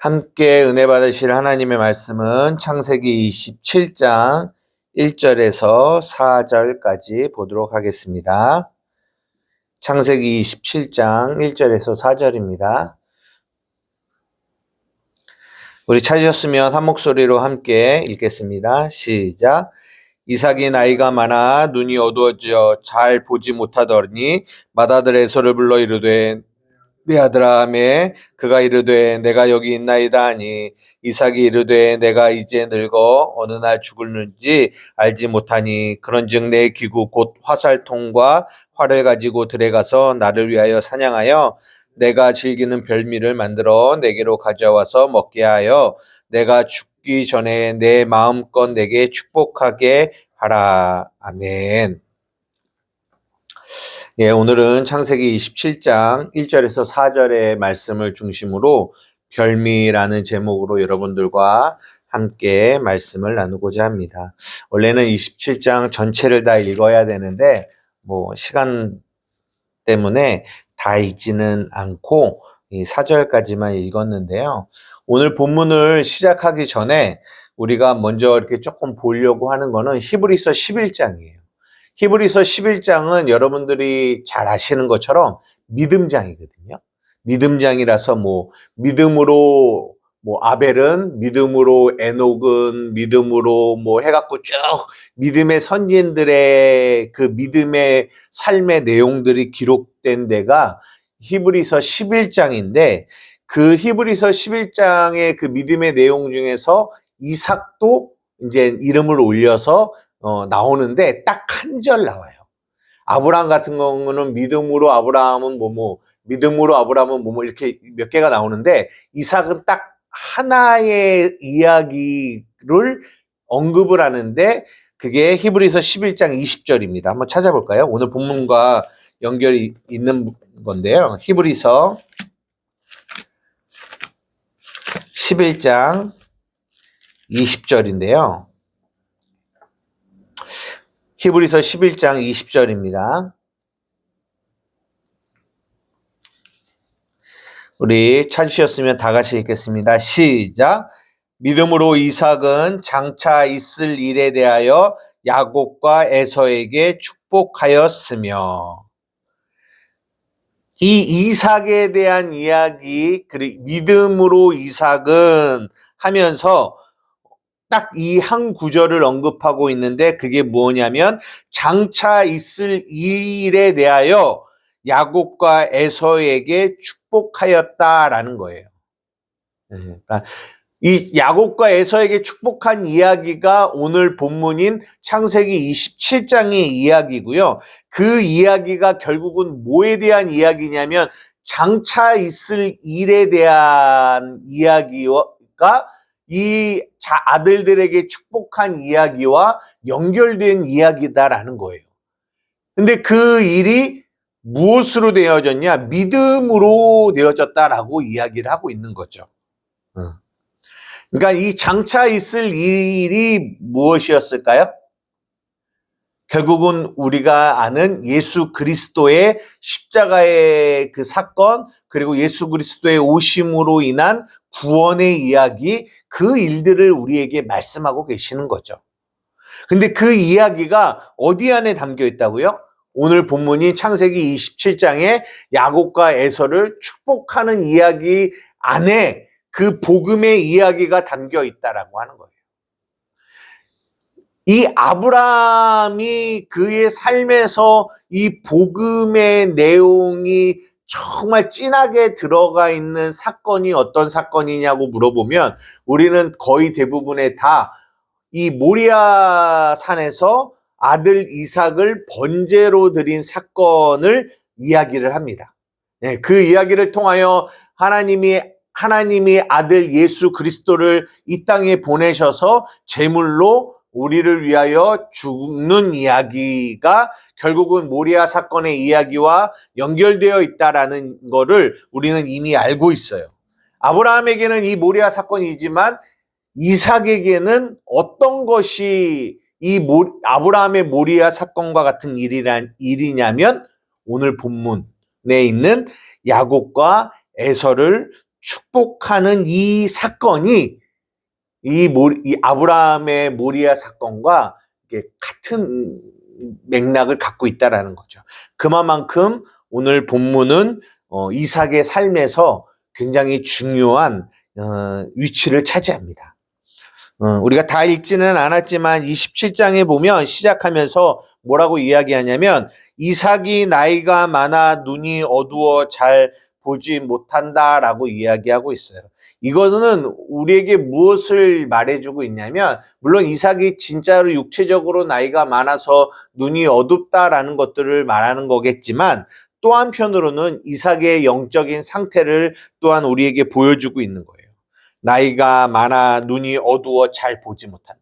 함께 은혜 받으실 하나님의 말씀은 창세기 27장 1절에서 4절까지 보도록 하겠습니다. 창세기 27장 1절에서 4절입니다. 우리 찾으셨으면 한 목소리로 함께 읽겠습니다. 시작. 이삭이 나이가 많아 눈이 어두워져 잘 보지 못하더니 맏아들 에서를 불러 이르되 내 아들아 하매 그가 이르되 내가 여기 있나이다 하니 이삭이 이르되 내가 이제 늙어 어느 날 죽을는지 알지 못하니 그런즉 내 기구 곧 화살통과 활을 가지고 들에 가서 나를 위하여 사냥하여 내가 즐기는 별미를 만들어 내게로 가져와서 먹게 하여 내가 죽기 전에 내 마음껏 내게 축복하게 하라. 아멘. 예, 오늘은 창세기 27장 1절에서 4절의 말씀을 중심으로 별미라는 제목으로 여러분들과 함께 말씀을 나누고자 합니다. 원래는 27장 전체를 다 읽어야 되는데 시간 때문에 다 읽지는 않고 이 4절까지만 읽었는데요. 오늘 본문을 시작하기 전에 우리가 먼저 이렇게 조금 보려고 하는 거는 히브리서 11장이에요. 히브리서 11장은 여러분들이 잘 아시는 것처럼 믿음장이거든요. 믿음장이라서 믿음으로 아벨은, 믿음으로 에녹은, 믿음으로 해갖고 쭉 믿음의 선진들의 그 믿음의 삶의 내용들이 기록된 데가 히브리서 11장인데 그 히브리서 11장의 그 믿음의 내용 중에서 이삭도 이제 이름을 올려서 나오는데 딱 한 절 나와요. 아브라함 같은 경우는 믿음으로 아브라함은 믿음으로 아브라함은 이렇게 몇 개가 나오는데 이삭은 딱 하나의 이야기를 언급을 하는데 그게 히브리서 11장 20절입니다. 한번 찾아볼까요? 오늘 본문과 연결이 있는 건데요. 히브리서 11장 20절인데요. 히브리서 11장 20절입니다. 우리 찾으셨으면 다 같이 읽겠습니다. 시작. 믿음으로 이삭은 장차 있을 일에 대하여 야곱과 에서에게 축복하였으며 이 이삭에 대한 이야기, 믿음으로 이삭은 하면서 딱 이 한 구절을 언급하고 있는데 그게 뭐냐면 장차 있을 일에 대하여 야곱과 에서에게 축복하였다라는 거예요. 그러니까 이 야곱과 에서에게 축복한 이야기가 오늘 본문인 창세기 27장의 이야기고요. 그 이야기가 결국은 뭐에 대한 이야기냐면 장차 있을 일에 대한 이야기가 이 아들들에게 축복한 이야기와 연결된 이야기다라는 거예요. 근데 그 일이 무엇으로 되어졌냐? 믿음으로 되어졌다라고 이야기를 하고 있는 거죠. 그러니까 이 장차 있을 일이 무엇이었을까요? 결국은 우리가 아는 예수 그리스도의 십자가의 그 사건, 그리고 예수 그리스도의 오심으로 인한 구원의 이야기, 그 일들을 우리에게 말씀하고 계시는 거죠. 근데 그 이야기가 어디 안에 담겨 있다고요? 오늘 본문이 창세기 27장에 야곱과 에서를 축복하는 이야기 안에 그 복음의 이야기가 담겨 있다라고 하는 거예요. 이 아브라함이 그의 삶에서 이 복음의 내용이 정말 진하게 들어가 있는 사건이 어떤 사건이냐고 물어보면 우리는 거의 대부분의 다 이 모리아 산에서 아들 이삭을 번제로 드린 사건을 이야기를 합니다. 네, 그 이야기를 통하여 하나님이 아들 예수 그리스도를 이 땅에 보내셔서 제물로 우리를 위하여 죽는 이야기가 결국은 모리아 사건의 이야기와 연결되어 있다라는 거를 우리는 이미 알고 있어요. 아브라함에게는 이 모리아 사건이지만 이삭에게는 어떤 것이 이 아브라함의 모리아 사건과 같은 일이냐면 오늘 본문에 있는 야곱과 에서를 축복하는 이 사건이 이 아브라함의 모리아 사건과 이게 같은 맥락을 갖고 있다라는 거죠. 그만큼 오늘 본문은 이삭의 삶에서 굉장히 중요한 위치를 차지합니다. 우리가 다 읽지는 않았지만 27장에 보면 시작하면서 뭐라고 이야기하냐면 이삭이 나이가 많아 눈이 어두워 잘 보지 못한다라고 이야기하고 있어요. 이것은 우리에게 무엇을 말해주고 있냐면 물론 이삭이 진짜로 육체적으로 나이가 많아서 눈이 어둡다라는 것들을 말하는 거겠지만 또 한편으로는 이삭의 영적인 상태를 또한 우리에게 보여주고 있는 거예요. 나이가 많아 눈이 어두워 잘 보지 못한다.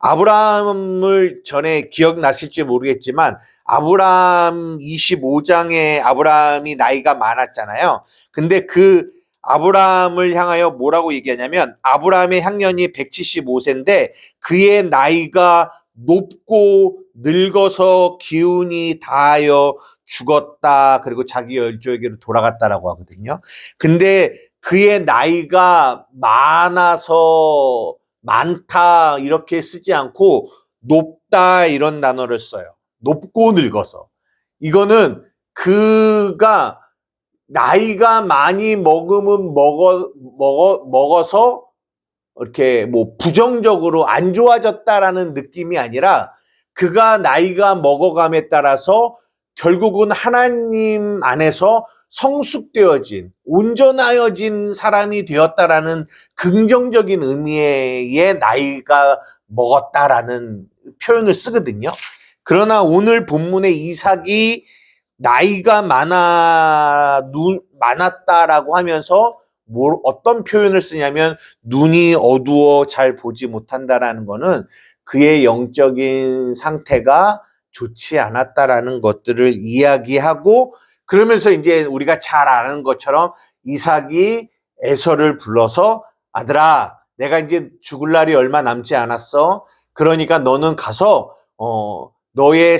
아브라함을 전에 기억나실지 모르겠지만 아브라함 25장에 아브라함이 나이가 많았잖아요. 근데 그 아브라함을 향하여 뭐라고 얘기하냐면 아브라함의 향년이 175세인데 그의 나이가 높고 늙어서 기운이 다하여 죽었다. 그리고 자기 열조에게로 돌아갔다라고 하거든요. 근데 그의 나이가 많아서 많다 이렇게 쓰지 않고 높다 이런 단어를 써요. 높고 늙어서. 이거는 그가 나이가 많이 먹어서 이렇게 뭐 부정적으로 안 좋아졌다라는 느낌이 아니라 그가 나이가 먹어감에 따라서 결국은 하나님 안에서 성숙되어진 온전하여진 사람이 되었다라는 긍정적인 의미의 나이가 먹었다라는 표현을 쓰거든요. 그러나 오늘 본문의 이삭이 나이가 많았다라고 하면서 어떤 표현을 쓰냐면 눈이 어두워 잘 보지 못한다라는 거는 그의 영적인 상태가 좋지 않았다라는 것들을 이야기하고 그러면서 이제 우리가 잘 아는 것처럼 이삭이 에서를 불러서 아들아 내가 이제 죽을 날이 얼마 남지 않았어. 그러니까 너는 가서 너의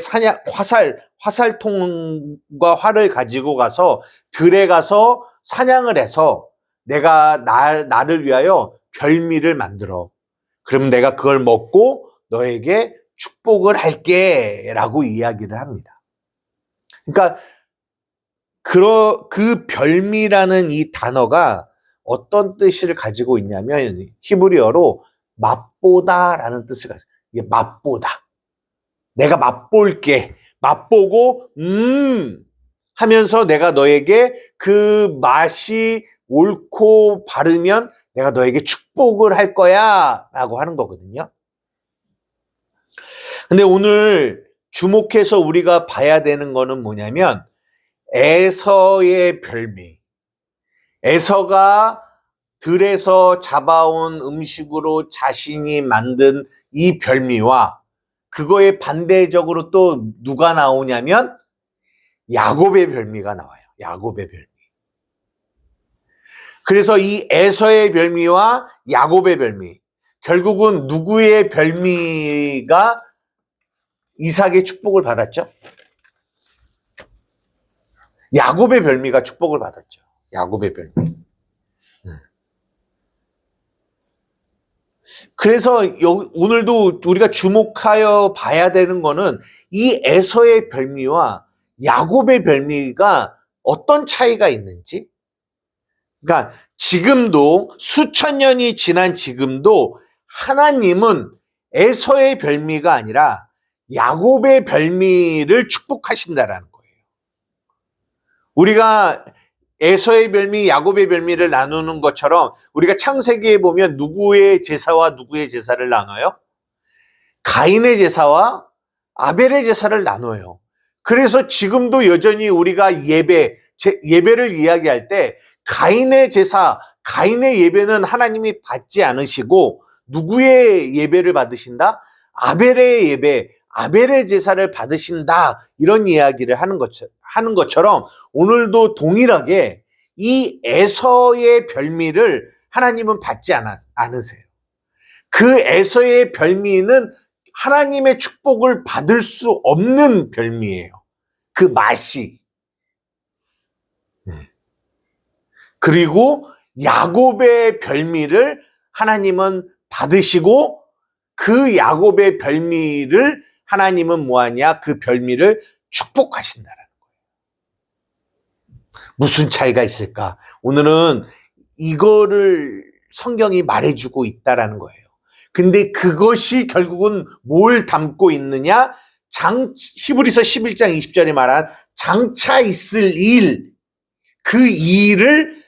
화살통과 활을 가지고 가서 들에 가서 사냥을 해서 내가 나를 위하여 별미를 만들어. 그럼 내가 그걸 먹고 너에게 축복을 할게 라고 이야기를 합니다. 그러니까 그 별미라는 이 단어가 어떤 뜻을 가지고 있냐면 히브리어로 맛보다라는 뜻을 가지고 이게 맛보다. 내가 맛볼게. 맛보고 하면서 내가 너에게 그 맛이 옳고 바르면 내가 너에게 축복을 할 거야 라고 하는 거거든요. 근데 오늘 주목해서 우리가 봐야 되는 거는 뭐냐면 에서의 별미. 에서가 들에서 잡아온 음식으로 자신이 만든 이 별미와 그거에 반대적으로 또 누가 나오냐면 야곱의 별미가 나와요. 야곱의 별미. 그래서 이 에서의 별미와 야곱의 별미. 결국은 누구의 별미가 이삭의 축복을 받았죠? 야곱의 별미가 축복을 받았죠. 야곱의 별미. 그래서 오늘도 우리가 주목하여 봐야 되는 거는 이 에서의 별미와 야곱의 별미가 어떤 차이가 있는지. 그러니까 지금도 수천 년이 지난 지금도 하나님은 에서의 별미가 아니라 야곱의 별미를 축복하신다라는 거예요. 우리가 에서의 별미, 야곱의 별미를 나누는 것처럼 우리가 창세기에 보면 누구의 제사와 누구의 제사를 나눠요? 가인의 제사와 아벨의 제사를 나눠요. 그래서 지금도 여전히 우리가 예배를 이야기할 때 가인의 제사, 가인의 예배는 하나님이 받지 않으시고 누구의 예배를 받으신다? 아벨의 예배, 아벨의 제사를 받으신다. 이런 이야기를 하는 것처럼 오늘도 동일하게 이 에서의 별미를 하나님은 받지 않으세요. 그 에서의 별미는 하나님의 축복을 받을 수 없는 별미예요. 그 맛이. 그리고 야곱의 별미를 하나님은 받으시고 그 야곱의 별미를 하나님은 뭐하냐? 그 별미를 축복하신다라는 거예요. 무슨 차이가 있을까? 오늘은 이거를 성경이 말해주고 있다라는 거예요. 근데 그것이 결국은 뭘 담고 있느냐? 히브리서 11장 20절에 말한 장차 있을 일, 그 일이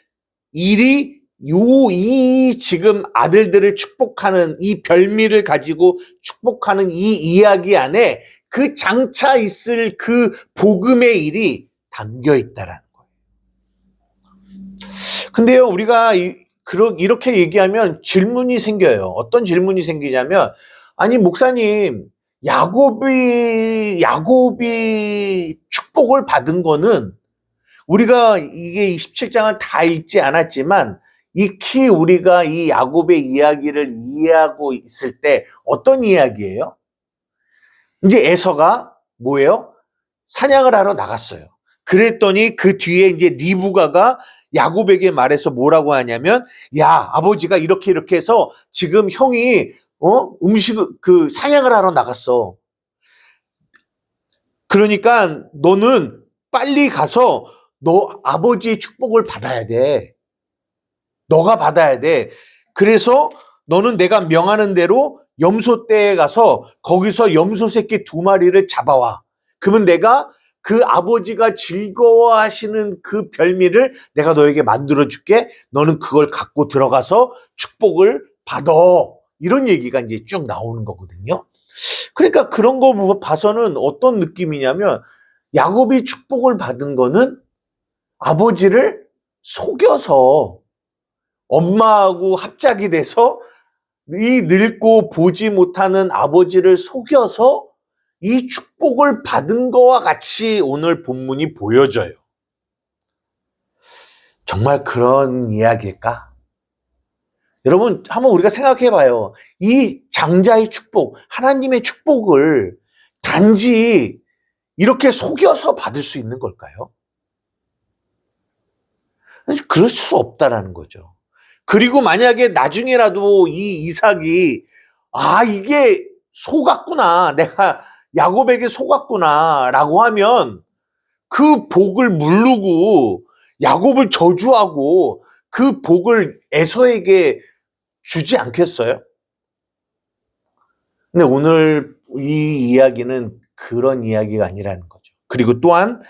이 지금 아들들을 축복하는 이 별미를 가지고 축복하는 이 이야기 안에 그 장차 있을 그 복음의 일이 담겨 있다라는 거예요. 근데요, 우리가 이렇게 얘기하면 질문이 생겨요. 어떤 질문이 생기냐면, 아니, 목사님, 야곱이 축복을 받은 거는 우리가 이게 27장은 다 읽지 않았지만 익히 우리가 이 야곱의 이야기를 이해하고 있을 때 어떤 이야기예요? 이제 에서가 뭐예요? 사냥을 하러 나갔어요. 그랬더니 그 뒤에 이제 리브가가 야곱에게 말해서 뭐라고 하냐면, 야, 아버지가 이렇게 해서 지금 형이 사냥을 하러 나갔어. 그러니까 너는 빨리 가서 너 아버지의 축복을 받아야 돼. 너가 받아야 돼. 그래서 너는 내가 명하는 대로 염소떼에 가서 거기서 염소 새끼 2마리를 잡아와. 그러면 내가 그 아버지가 즐거워하시는 그 별미를 내가 너에게 만들어줄게. 너는 그걸 갖고 들어가서 축복을 받아. 이런 얘기가 이제 쭉 나오는 거거든요. 그러니까 그런 거 봐서는 어떤 느낌이냐면, 야곱이 축복을 받은 거는 아버지를 속여서 엄마하고 합작이 돼서 이 늙고 보지 못하는 아버지를 속여서 이 축복을 받은 거와 같이 오늘 본문이 보여져요. 정말 그런 이야기일까? 여러분, 한번 우리가 생각해 봐요. 이 장자의 축복, 하나님의 축복을 단지 이렇게 속여서 받을 수 있는 걸까요? 그럴 수 없다라는 거죠. 그리고 만약에 나중에라도 이 이삭이 이게 속았구나, 내가 야곱에게 속았구나 라고 하면 그 복을 무르고 야곱을 저주하고 그 복을 에서에게 주지 않겠어요? 근데 오늘 이 이야기는 그런 이야기가 아니라는 거죠. 그리고 또한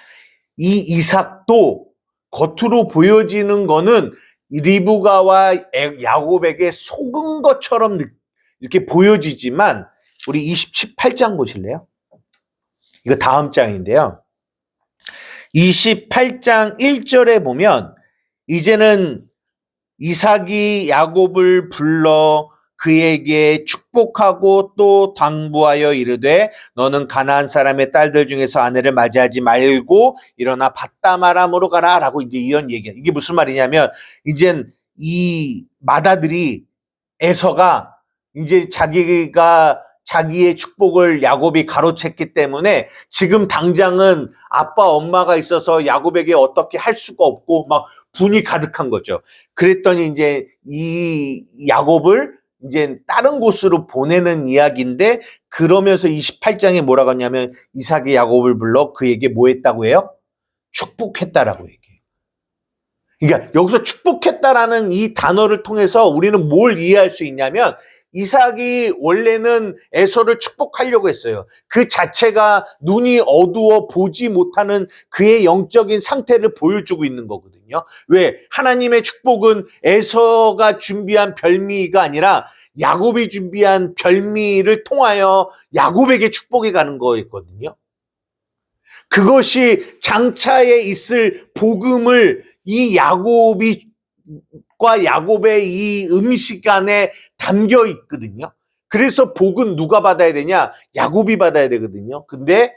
이 이삭도 겉으로 보여지는 거는 리브가와 야곱에게 속은 것처럼 이렇게 보여지지만, 우리 28장 보실래요? 이거 다음 장인데요. 28장 1절에 보면 이제는 이삭이 야곱을 불러 그에게 축복하고 또 당부하여 이르되, 너는 가나안 사람의 딸들 중에서 아내를 맞이하지 말고 일어나 밧다마람으로 가라 라고 이제 이런 얘기야. 이게 무슨 말이냐면, 이젠 이 맏아들이 에서가 이제 자기의 축복을 야곱이 가로챘기 때문에 지금 당장은 아빠 엄마가 있어서 야곱에게 어떻게 할 수가 없고 막 분이 가득한 거죠. 그랬더니 이제 이 야곱을 이제 다른 곳으로 보내는 이야기인데, 그러면서 28장에 뭐라고 하냐면 이삭이 야곱을 불러 그에게 뭐 했다고 해요? 축복했다라고 얘기해요. 그러니까 여기서 축복했다라는 이 단어를 통해서 우리는 뭘 이해할 수 있냐면, 이삭이 원래는 에서를 축복하려고 했어요. 그 자체가 눈이 어두워 보지 못하는 그의 영적인 상태를 보여주고 있는 거거든요. 왜? 하나님의 축복은 에서가 준비한 별미가 아니라 야곱이 준비한 별미를 통하여 야곱에게 축복이 가는 거였거든요. 그것이 장차에 있을 복음을 이 야곱의 이 음식 안에 담겨 있거든요. 그래서 복은 누가 받아야 되냐? 야곱이 받아야 되거든요. 근데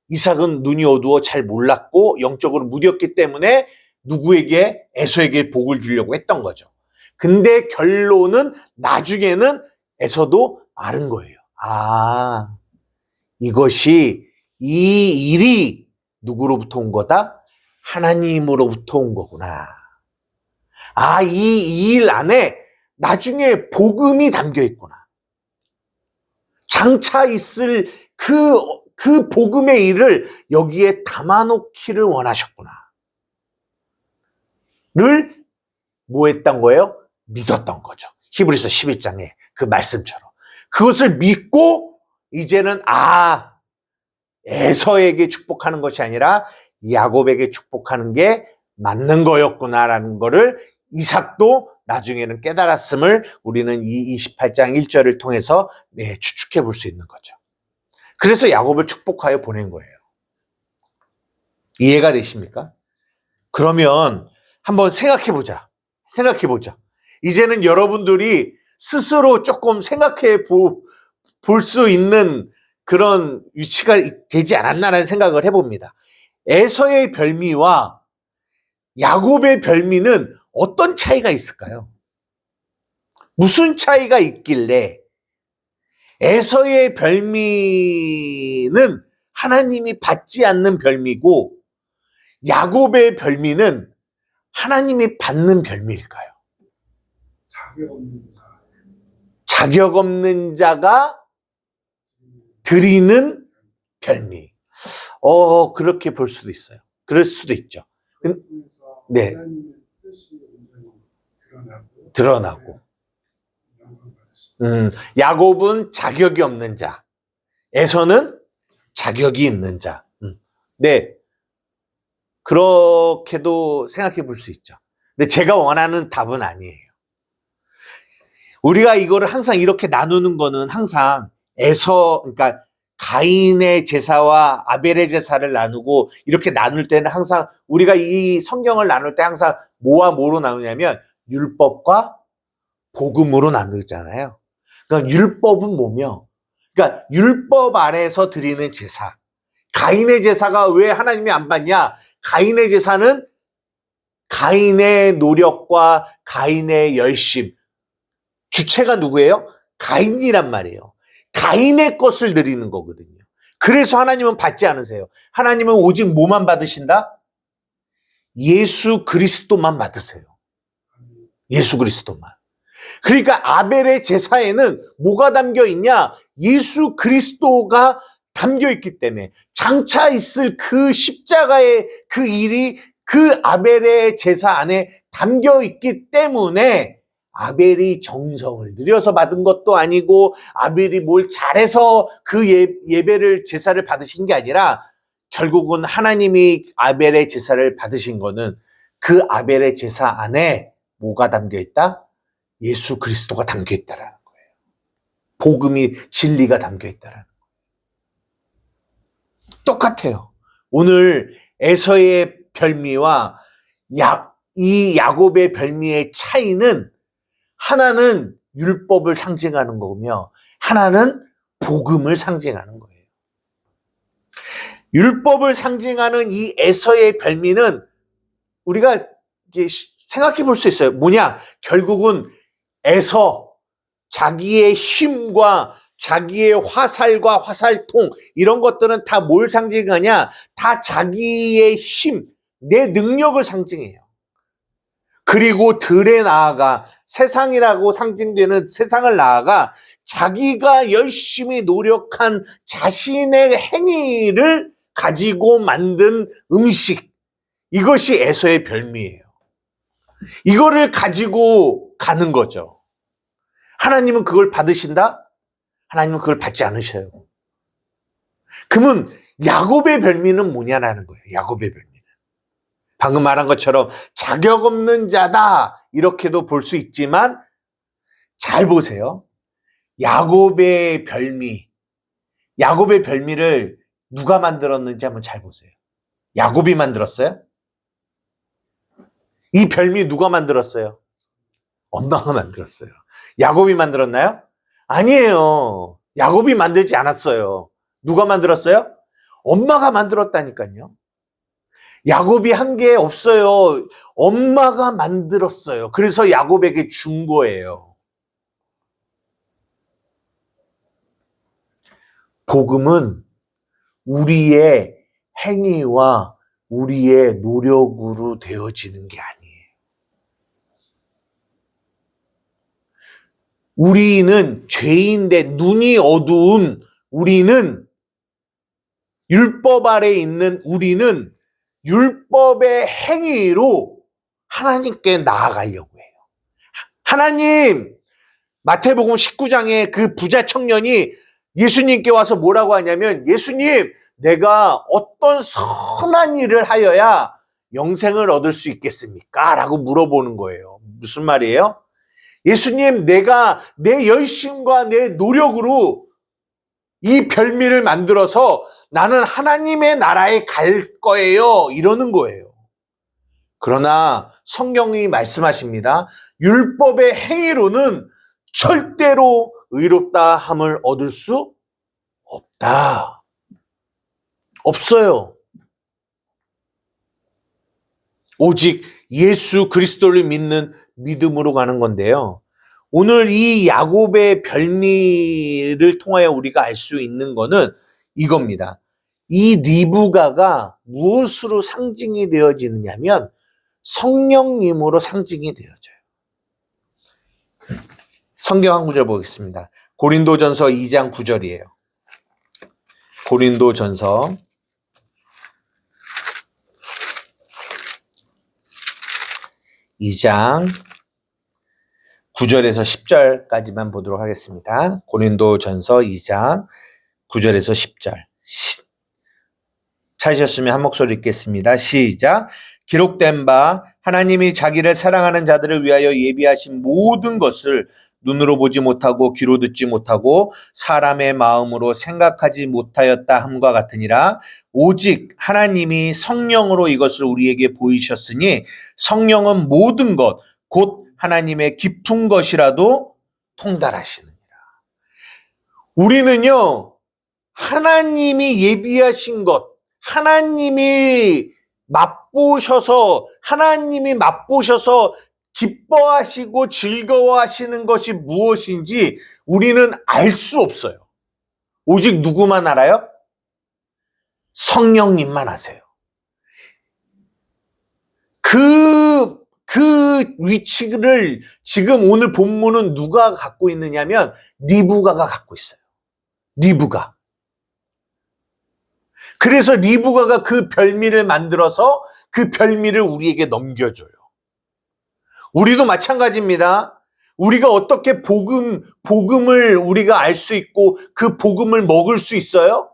이삭은 눈이 어두워 잘 몰랐고 영적으로 무뎠기 때문에 누구에게? 에서에게 복을 주려고 했던 거죠. 근데 결론은 나중에는 에서도 아는 거예요. 이것이, 이 일이 누구로부터 온 거다? 하나님으로부터 온 거구나. 이 일 안에 나중에 복음이 담겨 있구나. 장차 있을 그 복음의 일을 여기에 담아놓기를 원하셨구나. 를 뭐 했던 거예요? 믿었던 거죠. 히브리서 11장에 그 말씀처럼. 그것을 믿고 이제는 에서에게 축복하는 것이 아니라 야곱에게 축복하는 게 맞는 거였구나라는 거를 이삭도 나중에는 깨달았음을 우리는 이 28장 1절을 통해서 추측해 볼 수 있는 거죠. 그래서 야곱을 축복하여 보낸 거예요. 이해가 되십니까? 그러면 한번 생각해 보자. 이제는 여러분들이 스스로 조금 생각해 볼 수 있는 그런 위치가 되지 않았나라는 생각을 해봅니다. 에서의 별미와 야곱의 별미는 어떤 차이가 있을까요? 무슨 차이가 있길래 에서의 별미는 하나님이 받지 않는 별미고 야곱의 별미는 하나님이 받는 별미일까요? 자격 없는 자가 드리는 별미. 그렇게 볼 수도 있어요. 그럴 수도 있죠. 네. 드러나고. 야곱은 자격이 없는 자. 에서는 자격이 있는 자. 네. 그렇게도 생각해 볼 수 있죠. 근데 제가 원하는 답은 아니에요. 우리가 이거를 항상 이렇게 나누는 거는 항상 그러니까 가인의 제사와 아벨의 제사를 나누고 이렇게 나눌 때는 항상 우리가 이 성경을 나눌 때 항상 뭐와 뭐로 나누냐면 율법과 복음으로 나누잖아요. 그러니까 율법은 뭐며? 그러니까 율법 아래에서 드리는 제사. 가인의 제사가 왜 하나님이 안 받냐? 가인의 제사는 가인의 노력과 가인의 열심. 주체가 누구예요? 가인이란 말이에요. 가인의 것을 드리는 거거든요. 그래서 하나님은 받지 않으세요. 하나님은 오직 뭐만 받으신다? 예수 그리스도만 받으세요. 예수 그리스도만. 그러니까 아벨의 제사에는 뭐가 담겨 있냐? 예수 그리스도가 담겨 있기 때문에 장차 있을 그 십자가의 그 일이 그 아벨의 제사 안에 담겨 있기 때문에 아벨이 정성을 들여서 받은 것도 아니고 아벨이 뭘 잘해서 그 예배를 제사를 받으신 게 아니라 결국은 하나님이 아벨의 제사를 받으신 거는 그 아벨의 제사 안에 뭐가 담겨 있다? 예수 그리스도가 담겨 있다라는 거예요. 복음이 진리가 담겨 있다라는 거예요. 똑같아요. 오늘 에서의 별미와 이 야곱의 별미의 차이는 하나는 율법을 상징하는 거며 하나는 복음을 상징하는 거예요. 율법을 상징하는 이 에서의 별미는 우리가 이제 생각해 볼 수 있어요. 뭐냐? 결국은 에서 자기의 힘과 자기의 화살과 화살통 이런 것들은 다 뭘 상징하냐? 다 자기의 힘, 내 능력을 상징해요. 그리고 들에 나아가 세상이라고 상징되는 세상을 나아가 자기가 열심히 노력한 자신의 행위를 가지고 만든 음식, 이것이 에서의 별미예요. 이거를 가지고 가는 거죠. 하나님은 그걸 받으신다? 하나님은 그걸 받지 않으셔요. 그러면 야곱의 별미는 뭐냐라는 거예요. 야곱의 별미는. 방금 말한 것처럼 자격 없는 자다 이렇게도 볼 수 있지만 잘 보세요. 야곱의 별미를 누가 만들었는지 한번 잘 보세요. 야곱이 만들었어요? 이 별미 누가 만들었어요? 엄마가 만들었어요. 야곱이 만들었나요? 아니에요. 야곱이 만들지 않았어요. 누가 만들었어요? 엄마가 만들었다니까요. 야곱이 한 게 없어요. 엄마가 만들었어요. 그래서 야곱에게 준 거예요. 복음은 우리의 행위와 우리의 노력으로 되어지는 게 아니에요. 우리는 죄인데 눈이 어두운 우리는, 율법 아래 있는 우리는 율법의 행위로 하나님께 나아가려고 해요. 하나님, 마태복음 19장에 그 부자 청년이 예수님께 와서 뭐라고 하냐면, 예수님, 내가 어떤 선한 일을 하여야 영생을 얻을 수 있겠습니까? 라고 물어보는 거예요. 무슨 말이에요? 예수님, 내가 내 열심과 내 노력으로 이 별미를 만들어서 나는 하나님의 나라에 갈 거예요. 이러는 거예요. 그러나 성경이 말씀하십니다. 율법의 행위로는 절대로 의롭다 함을 얻을 수 없다. 없어요. 오직 예수 그리스도를 믿는 믿음으로 가는 건데요. 오늘 이 야곱의 별미를 통하여 우리가 알 수 있는 거는 이겁니다. 이 리브가가 무엇으로 상징이 되어지느냐면 성령님으로 상징이 되어져요. 성경 한 구절 보겠습니다. 고린도전서 2장 9절이에요. 고린도전서 2장 9절에서 10절까지만 보도록 하겠습니다. 고린도전서 2장 9절에서 10절. 찾으셨으면 한 목소리 읽겠습니다. 시작. 기록된 바 하나님이 자기를 사랑하는 자들을 위하여 예비하신 모든 것을 눈으로 보지 못하고 귀로 듣지 못하고 사람의 마음으로 생각하지 못하였다 함과 같으니라. 오직 하나님이 성령으로 이것을 우리에게 보이셨으니 성령은 모든 것 곧 하나님의 깊은 것이라도 통달하시느니라. 우리는요, 하나님이 예비하신 것, 하나님이 맛보셔서 기뻐하시고 즐거워하시는 것이 무엇인지 우리는 알 수 없어요. 오직 누구만 알아요? 성령님만 아세요. 그 위치를 지금 오늘 본문은 누가 갖고 있느냐면 리브가가 갖고 있어요. 리브가. 그래서 리브가가 그 별미를 만들어서 그 별미를 우리에게 넘겨줘요. 우리도 마찬가지입니다. 우리가 어떻게 복음을 우리가 알 수 있고 그 복음을 먹을 수 있어요?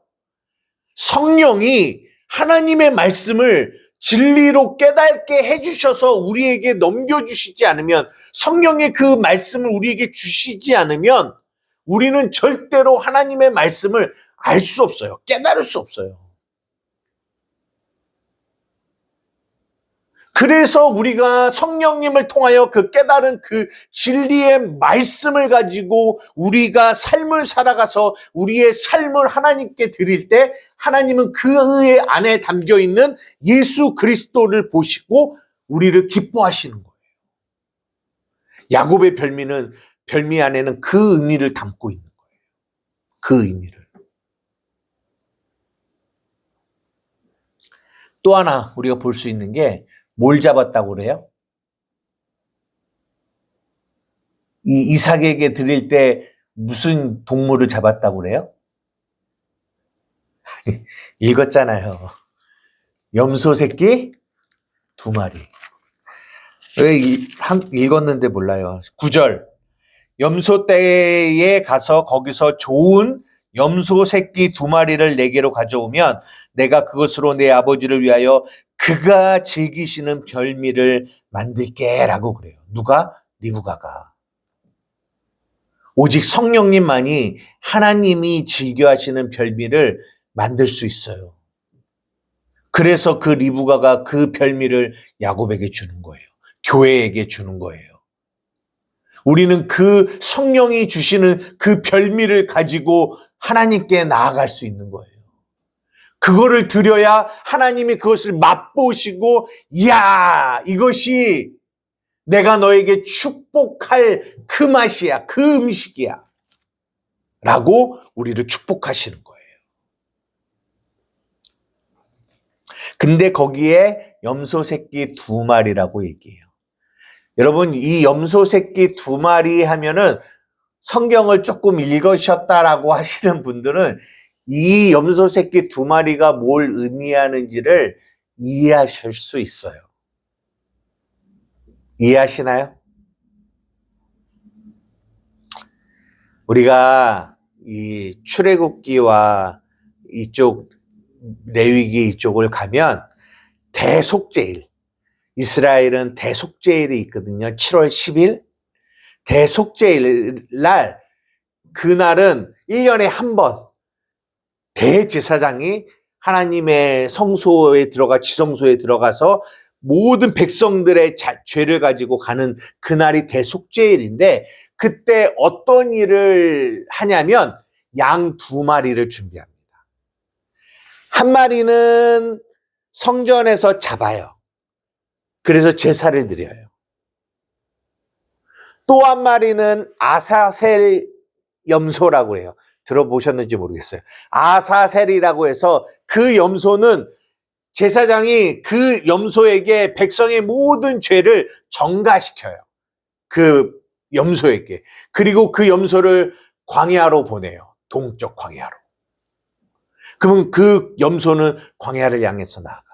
성령이 하나님의 말씀을 진리로 깨닫게 해주셔서 우리에게 넘겨주시지 않으면, 성령의 그 말씀을 우리에게 주시지 않으면 우리는 절대로 하나님의 말씀을 알 수 없어요. 깨달을 수 없어요. 그래서 우리가 성령님을 통하여 그 깨달은 그 진리의 말씀을 가지고 우리가 삶을 살아가서 우리의 삶을 하나님께 드릴 때 하나님은 그의 안에 담겨 있는 예수 그리스도를 보시고 우리를 기뻐하시는 거예요. 야곱의 별미 안에는 그 의미를 담고 있는 거예요. 그 의미를. 또 하나 우리가 볼 수 있는 게 뭘 잡았다고 그래요? 이 이삭에게 드릴 때 무슨 동물을 잡았다고 그래요? 읽었잖아요. 염소 새끼 2마리. 왜 읽었는데 몰라요. 9절. 염소 떼에 가서 거기서 좋은 염소 새끼 2마리를 내게로 가져오면 내가 그것으로 내 아버지를 위하여 그가 즐기시는 별미를 만들게 라고 그래요. 누가? 리브가가. 오직 성령님만이 하나님이 즐겨하시는 별미를 만들 수 있어요. 그래서 그 리브가가 그 별미를 야곱에게 주는 거예요. 교회에게 주는 거예요. 우리는 그 성령이 주시는 그 별미를 가지고 하나님께 나아갈 수 있는 거예요. 그거를 드려야 하나님이 그것을 맛보시고, 이야, 이것이 내가 너에게 축복할 그 맛이야, 그 음식이야 라고 우리를 축복하시는 거예요. 근데 거기에 염소 새끼 2마리라고 얘기해요. 여러분, 이 염소 새끼 2마리 하면은 성경을 조금 읽으셨다라고 하시는 분들은 이 염소 새끼 두 마리가 뭘 의미하는지를 이해하실 수 있어요. 이해하시나요? 우리가 이 출애굽기와 이쪽 레위기 이쪽을 가면 대속제일, 이스라엘은 대속제일이 있거든요. 7월 10일 대속제일 날, 그날은 1년에 한 번 대제사장이 하나님의 성소에 들어가, 지성소에 들어가서 모든 백성들의 죄를 가지고 가는 그날이 대속제일인데, 그때 어떤 일을 하냐면 양 두 마리를 준비합니다. 한 마리는 성전에서 잡아요. 그래서 제사를 드려요. 또 한 마리는 아사셀 염소라고 해요. 들어보셨는지 모르겠어요. 아사셀이라고 해서 그 염소는 제사장이 그 염소에게 백성의 모든 죄를 전가시켜요. 그 염소에게. 그리고 그 염소를 광야로 보내요. 동쪽 광야로. 그러면 그 염소는 광야를 향해서 나아갑니다.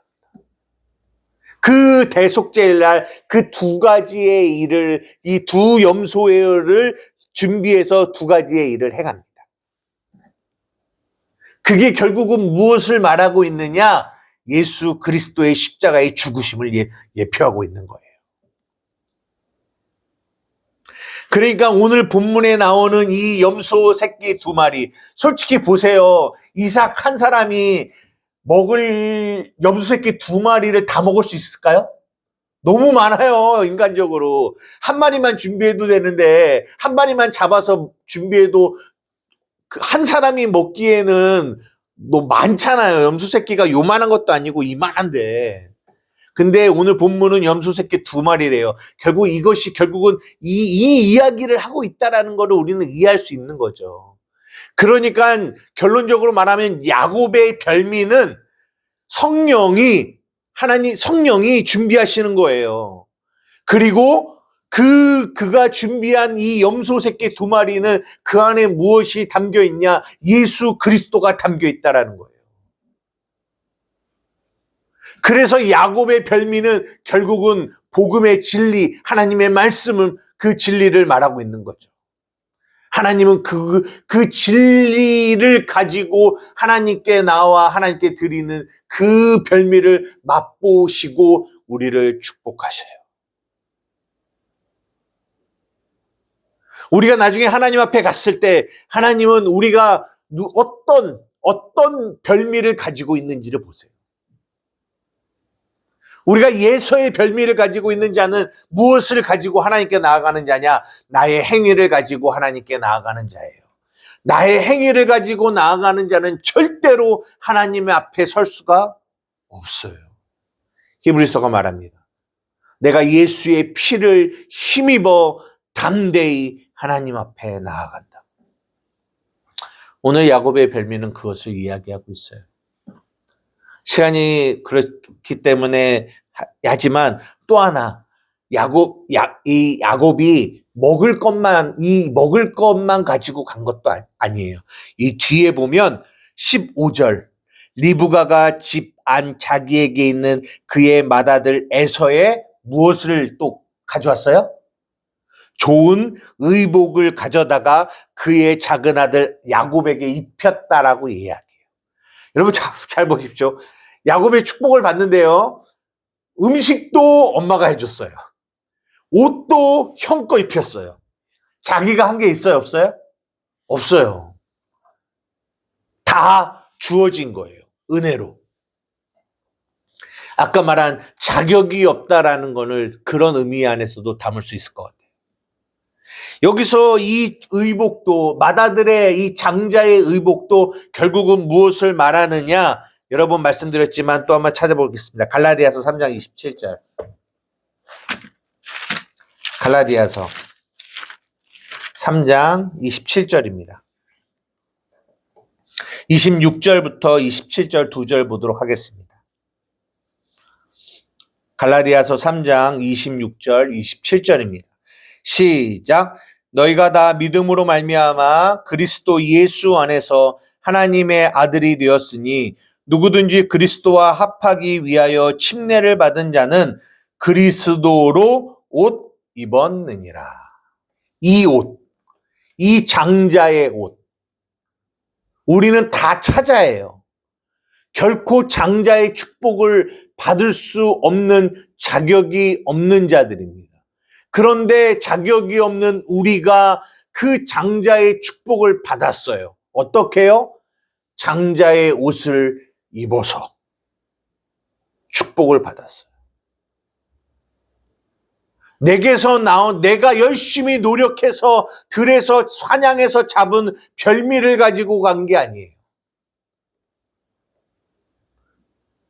그 대속제일 날 그 두 가지의 일을, 이 두 염소를 준비해서 두 가지의 일을 해갑니다. 그게 결국은 무엇을 말하고 있느냐? 예수 그리스도의 십자가의 죽으심을 예표하고 있는 거예요. 그러니까 오늘 본문에 나오는 이 염소 새끼 두 마리, 솔직히 보세요. 이삭 한 사람이 먹을 염소 새끼 두 마리를 다 먹을 수 있을까요? 너무 많아요, 인간적으로. 한 마리만 준비해도 되는데, 한 마리만 잡아서 준비해도 한 사람이 먹기에는 너무 많잖아요. 염소 새끼가 요만한 것도 아니고 이만한데. 근데 오늘 본문은 염소 새끼 두 마리래요. 결국 이것이 결국은 이 이야기를 하고 있다라는 것을 우리는 이해할 수 있는 거죠. 그러니까 결론적으로 말하면 야곱의 별미는 성령이 준비하시는 거예요. 그리고 그가 준비한 이 염소 새끼 두 마리는 그 안에 무엇이 담겨 있냐? 예수 그리스도가 담겨 있다라는 거예요. 그래서 야곱의 별미는 결국은 복음의 진리, 하나님의 말씀은 그 진리를 말하고 있는 거죠. 하나님은 그 진리를 가지고 하나님께 나와 하나님께 드리는 그 별미를 맛보시고 우리를 축복하셔요. 우리가 나중에 하나님 앞에 갔을 때 하나님은 우리가 어떤 별미를 가지고 있는지를 보세요. 우리가 예서의 별미를 가지고 있는 자는 무엇을 가지고 하나님께 나아가는 자냐? 나의 행위를 가지고 하나님께 나아가는 자예요. 나의 행위를 가지고 나아가는 자는 절대로 하나님 앞에 설 수가 없어요. 히브리서가 말합니다. 내가 예수의 피를 힘입어 담대히 하나님 앞에 나아간다. 오늘 야곱의 별미는 그것을 이야기하고 있어요. 시간이 그렇기 때문에 하지만 또 하나, 야곱이 먹을 것만 가지고 간 것도 아니에요. 이 뒤에 보면 15절, 리브가가 집 안 자기에게 있는 그의 맏아들 에서의 무엇을 또 가져왔어요? 좋은 의복을 가져다가 그의 작은 아들 야곱에게 입혔다라고 이야기해요. 여러분 잘 보십시오. 야곱의 축복을 받는데요. 음식도 엄마가 해줬어요. 옷도 형 거 입혔어요. 자기가 한 게 있어요, 없어요? 없어요. 다 주어진 거예요. 은혜로. 아까 말한 자격이 없다라는 거를 그런 의미 안에서도 담을 수 있을 것 같아요. 여기서 이 의복도, 맏아들의 이 장자의 의복도 결국은 무엇을 말하느냐? 여러 번 말씀드렸지만 또 한번 찾아보겠습니다. 갈라디아서 3장 27절. 갈라디아서 3장 27절입니다. 26절부터 27절 두 절 보도록 하겠습니다. 갈라디아서 3장 26절 27절입니다. 시작. 너희가 다 믿음으로 말미암아 그리스도 예수 안에서 하나님의 아들이 되었으니 누구든지 그리스도와 합하기 위하여 침례를 받은 자는 그리스도로 옷 입었느니라. 이 옷, 이 장자의 옷, 우리는 다 차자예요. 결코 장자의 축복을 받을 수 없는 자격이 없는 자들입니다. 그런데 자격이 없는 우리가 그 장자의 축복을 받았어요. 어떻게요? 장자의 옷을 입어서 축복을 받았어요. 내게서 나온, 내가 열심히 노력해서 들에서 사냥해서 잡은 별미를 가지고 간 게 아니에요.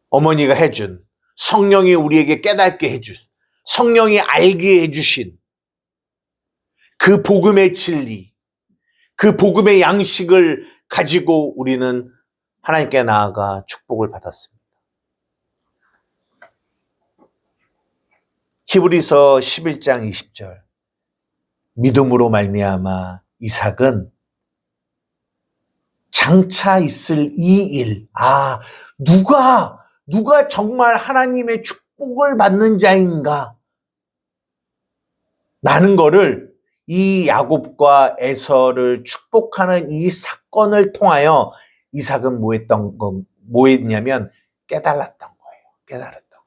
어머니가 해준, 성령이 우리에게 깨닫게 해준, 성령이 알게 해주신 그 복음의 진리, 그 복음의 양식을 가지고 우리는 하나님께 나아가 축복을 받았습니다. 히브리서 11장 20절, 믿음으로 말미암아 이삭은 장차 있을 이 일, 누가 정말 하나님의 축복을 받는 자인가? 라는 거를 이 야곱과 에서를 축복하는 이 사건을 통하여 이삭은 뭐 했냐면 깨달았던 거예요. 깨달았던 거예요.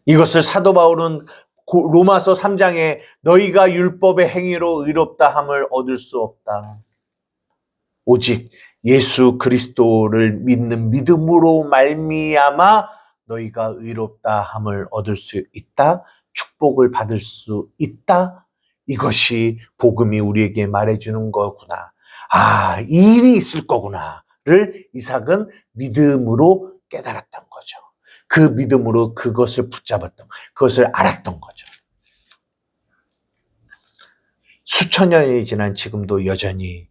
이것을 사도 바울은 로마서 3장에 너희가 율법의 행위로 의롭다 함을 얻을 수 없다. 오직 예수 그리스도를 믿는 믿음으로 말미암아 너희가 의롭다 함을 얻을 수 있다. 축복을 받을 수 있다. 이것이 복음이 우리에게 말해주는 거구나. 이 일이 있을 거구나를 이삭은 믿음으로 깨달았던 거죠. 그 믿음으로 그것을 붙잡았던, 그것을 알았던 거죠. 수천 년이 지난 지금도 여전히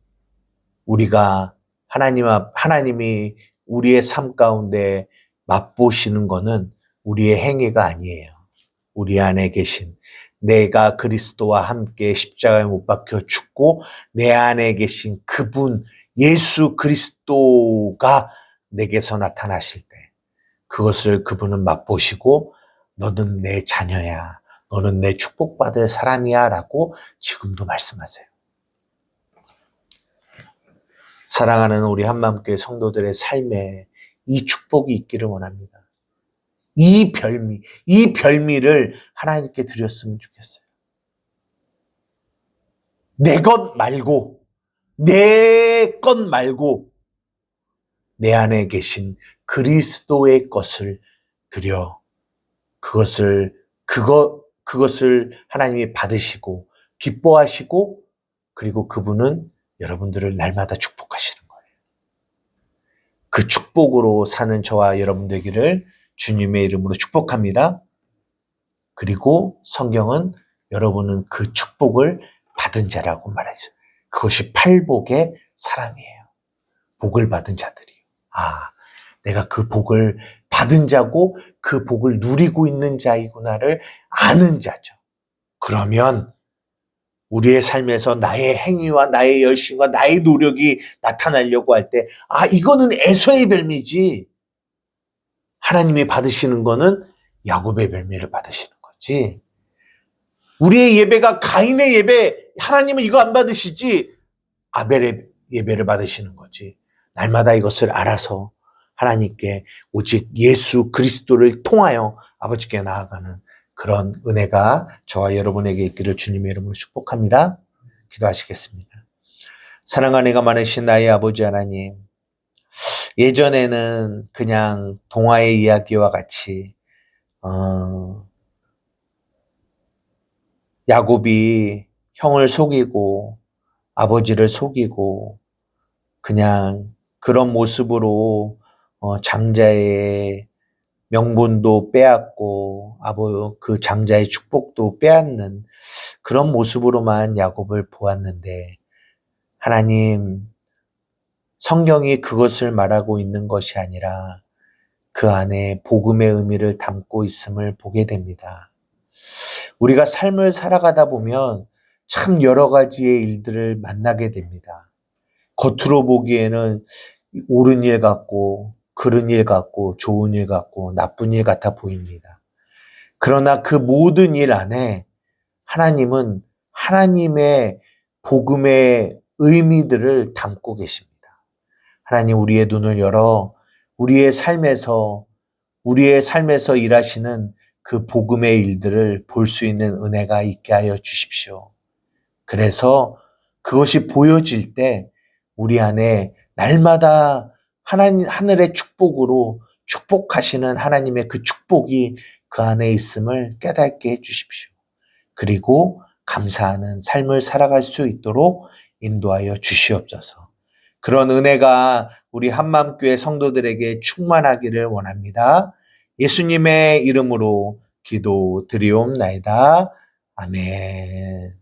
우리가 하나님이 우리의 삶 가운데 맛보시는 것은 우리의 행위가 아니에요. 우리 안에 계신 내가 그리스도와 함께 십자가에 못 박혀 죽고 내 안에 계신 그분 예수 그리스도가 내게서 나타나실 때 그것을 그분은 맛보시고 너는 내 자녀야, 너는 내 축복받을 사람이야 라고 지금도 말씀하세요. 사랑하는 우리 한마음교회 성도들의 삶에 이 축복이 있기를 원합니다. 이 별미를 하나님께 드렸으면 좋겠어요. 내 것 말고 내 안에 계신 그리스도의 것을 드려 그것을 하나님이 받으시고 기뻐하시고 그리고 그분은 여러분들을 날마다 축복하시는 거예요. 그 축복으로 사는 저와 여러분 되기를 주님의 이름으로 축복합니다. 그리고 성경은 여러분은 그 축복을 받은 자라고 말하죠. 그것이 팔복의 사람이에요. 복을 받은 자들이에요. 내가 그 복을 받은 자고 그 복을 누리고 있는 자이구나를 아는 자죠. 그러면 우리의 삶에서 나의 행위와 나의 열심과 나의 노력이 나타나려고 할 때, 이거는 에서의 별미지. 하나님이 받으시는 거는 야곱의 별미를 받으시는 거지. 우리의 예배가 가인의 예배, 하나님은 이거 안 받으시지. 아벨의 예배를 받으시는 거지. 날마다 이것을 알아서 하나님께 오직 예수 그리스도를 통하여 아버지께 나아가는 그런 은혜가 저와 여러분에게 있기를 주님의 이름으로 축복합니다. 기도하시겠습니다. 사랑하는 애가 많으신 나의 아버지 하나님, 예전에는 그냥 동화의 이야기와 같이 야곱이 형을 속이고 아버지를 속이고 그냥 그런 모습으로 장자의 명분도 빼앗고 그 장자의 축복도 빼앗는 그런 모습으로만 야곱을 보았는데 하나님, 성경이 그것을 말하고 있는 것이 아니라 그 안에 복음의 의미를 담고 있음을 보게 됩니다. 우리가 삶을 살아가다 보면 참 여러 가지의 일들을 만나게 됩니다. 겉으로 보기에는 옳은 일 같고, 그른 일 같고, 좋은 일 같고, 나쁜 일 같아 보입니다. 그러나 그 모든 일 안에 하나님은 하나님의 복음의 의미들을 담고 계십니다. 하나님 우리의 눈을 열어 우리의 삶에서 일하시는 그 복음의 일들을 볼 수 있는 은혜가 있게 하여 주십시오. 그래서 그것이 보여질 때 우리 안에 날마다 하늘의 축복으로 축복하시는 하나님의 그 축복이 그 안에 있음을 깨닫게 해 주십시오. 그리고 감사하는 삶을 살아갈 수 있도록 인도하여 주시옵소서. 그런 은혜가 우리 한마음교회 성도들에게 충만하기를 원합니다. 예수님의 이름으로 기도드리옵나이다. 아멘.